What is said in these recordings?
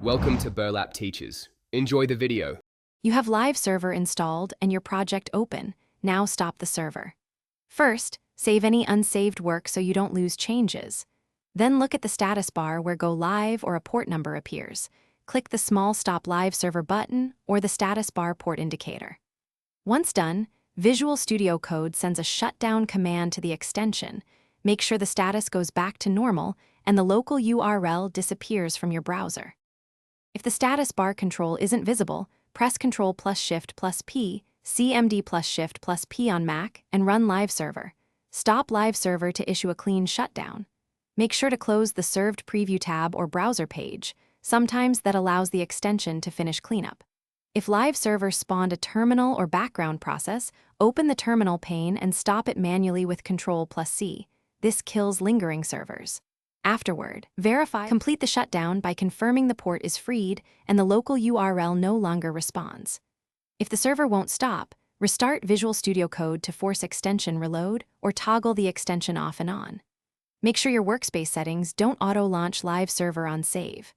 Welcome to Burlap Teachers. Enjoy the video. You have Live Server installed and your project open. Now stop the server. First, save any unsaved work so you don't lose changes. Then look at the status bar where Go Live or a port number appears. Click the small Stop Live Server button or the status bar port indicator. Once done, Visual Studio Code sends a shutdown command to the extension. Make sure the status goes back to normal and the local URL disappears from your browser. If the status bar control isn't visible, press Ctrl plus Shift plus P, CMD plus Shift plus P on Mac, and run Live Server. Stop Live Server to issue a clean shutdown. Make sure to close the Served Preview tab or browser page. Sometimes that allows the extension to finish cleanup. If Live Server spawned a terminal or background process, open the terminal pane and stop it manually with Ctrl plus C. This kills lingering servers. Afterward, complete the shutdown by confirming the port is freed and the local URL no longer responds. If the server won't stop, restart Visual Studio Code to force extension reload or toggle the extension off and on. Make sure your workspace settings don't auto-launch Live Server on save.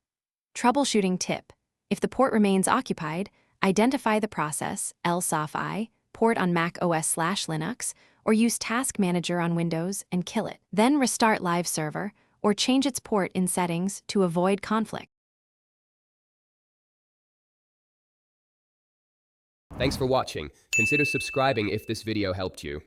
Troubleshooting tip: if the port remains occupied, identify the process, lsofi, port on Mac OS/Linux, or use Task Manager on Windows and kill it. Then restart Live Server, or change its port in settings to avoid conflict. Thanks for watching. Consider subscribing if this video helped you.